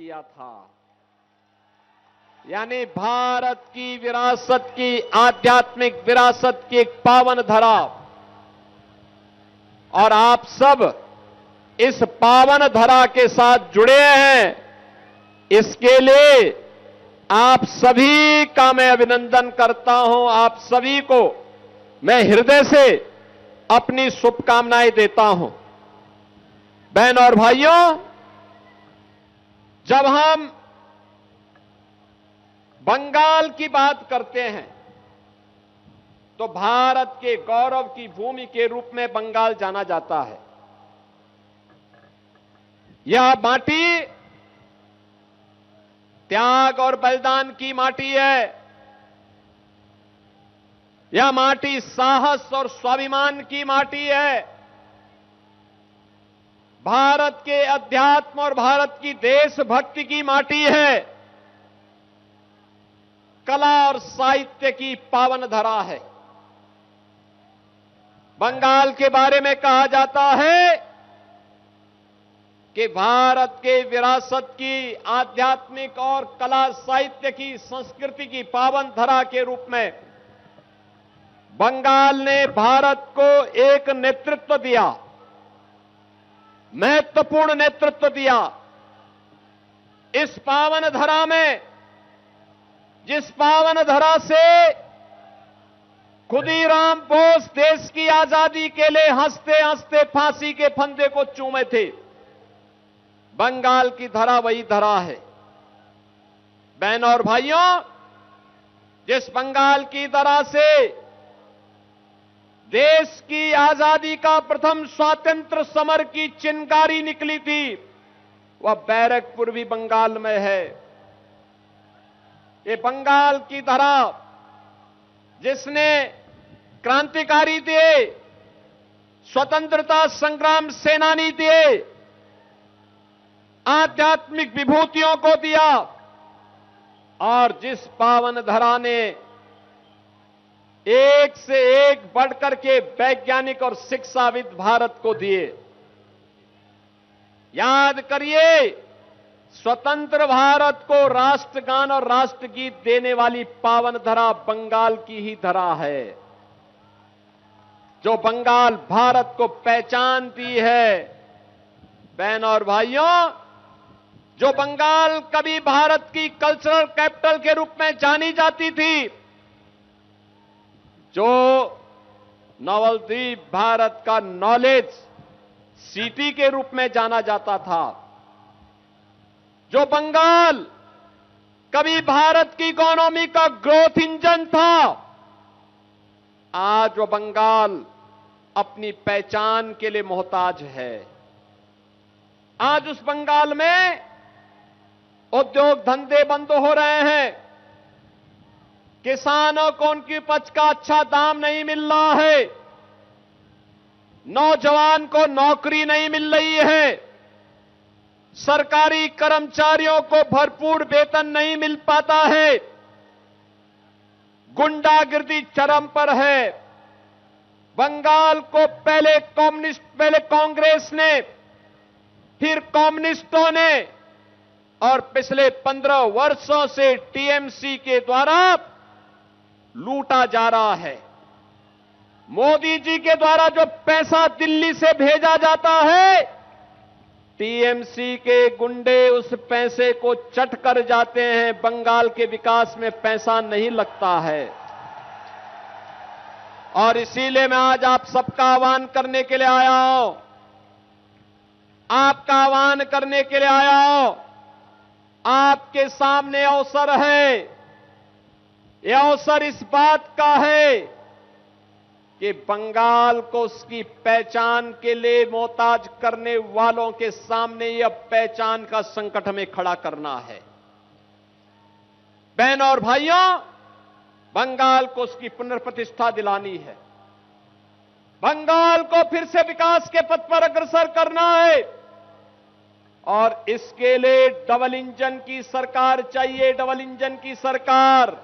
किया था। यानी भारत की विरासत की, आध्यात्मिक विरासत की एक पावन धरा, और आप सब इस पावन धरा के साथ जुड़े हैं। इसके लिए आप सभी का मैं अभिनंदन करता हूं। आप सभी को मैं हृदय से अपनी शुभकामनाएं देता हूं। बहन और भाइयों, जब हम बंगाल की बात करते हैं तो भारत के गौरव की भूमि के रूप में बंगाल जाना जाता है। यह माटी त्याग और बलिदान की माटी है। यह माटी साहस और स्वाभिमान की माटी है। भारत के अध्यात्म और भारत की देशभक्ति की माटी है। कला और साहित्य की पावन धरा है। बंगाल के बारे में कहा जाता है कि भारत के विरासत की, आध्यात्मिक और कला साहित्य की, संस्कृति की पावन धरा के रूप में बंगाल ने भारत को एक नेतृत्व दिया, महत्वपूर्ण नेतृत्व दिया। इस पावन धरा में, जिस पावन धरा से खुदीराम बोस देश की आजादी के लिए हंसते हंसते फांसी के फंदे को चूमे थे, बंगाल की धरा वही धरा है। बहन और भाइयों, जिस बंगाल की धरा से देश की आजादी का प्रथम स्वातंत्र समर की चिंगारी निकली थी, वह बैरकपुर भी बंगाल में है। ये बंगाल की धरा जिसने क्रांतिकारी थे, स्वतंत्रता संग्राम सेनानी थे, आध्यात्मिक विभूतियों को दिया, और जिस पावन धरा ने एक से एक बढ़कर के वैज्ञानिक और शिक्षाविद भारत को दिए। याद करिए, स्वतंत्र भारत को राष्ट्रगान और राष्ट्रगीत देने वाली पावन धरा बंगाल की ही धरा है। जो बंगाल भारत को पहचान दी है। बहन और भाइयों, जो बंगाल कभी भारत की कल्चरल कैपिटल के रूप में जानी जाती थी, जो नवलद्वीप भारत का नॉलेज सिटी के रूप में जाना जाता था, जो बंगाल कभी भारत की इकोनॉमी का ग्रोथ इंजन था, आज वो बंगाल अपनी पहचान के लिए मोहताज है। आज उस बंगाल में उद्योग धंधे बंद हो रहे हैं, किसानों को उनकी उपज का अच्छा दाम नहीं मिल रहा है, नौजवान को नौकरी नहीं मिल रही है, सरकारी कर्मचारियों को भरपूर वेतन नहीं मिल पाता है, गुंडागिर्दी चरम पर है। बंगाल को पहले कांग्रेस ने, फिर कम्युनिस्टों ने, और पिछले 15 वर्षों से टीएमसी के द्वारा लूटा जा रहा है। मोदी जी के द्वारा जो पैसा दिल्ली से भेजा जाता है, टीएमसी के गुंडे उस पैसे को चट कर जाते हैं। बंगाल के विकास में पैसा नहीं लगता है। और इसीलिए मैं आज आप सबका आह्वान करने के लिए आया हूं, आपका आह्वान करने के लिए आया हूं। आपके सामने अवसर है। यह अवसर इस बात का है कि बंगाल को उसकी पहचान के लिए मोहताज करने वालों के सामने यह पहचान का संकट हमें खड़ा करना है। बहन और भाइयों, बंगाल को उसकी पुनर्प्रतिष्ठा दिलानी है। बंगाल को फिर से विकास के पथ पर अग्रसर करना है, और इसके लिए डबल इंजन की सरकार चाहिए। डबल इंजन की सरकार।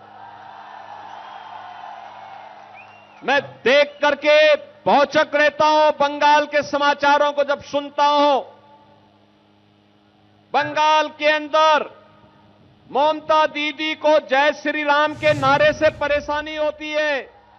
मैं देख करके भौचक रहता हूं बंगाल के समाचारों को जब सुनता हूं। बंगाल के अंदर ममता दीदी को जय श्री राम के नारे से परेशानी होती है,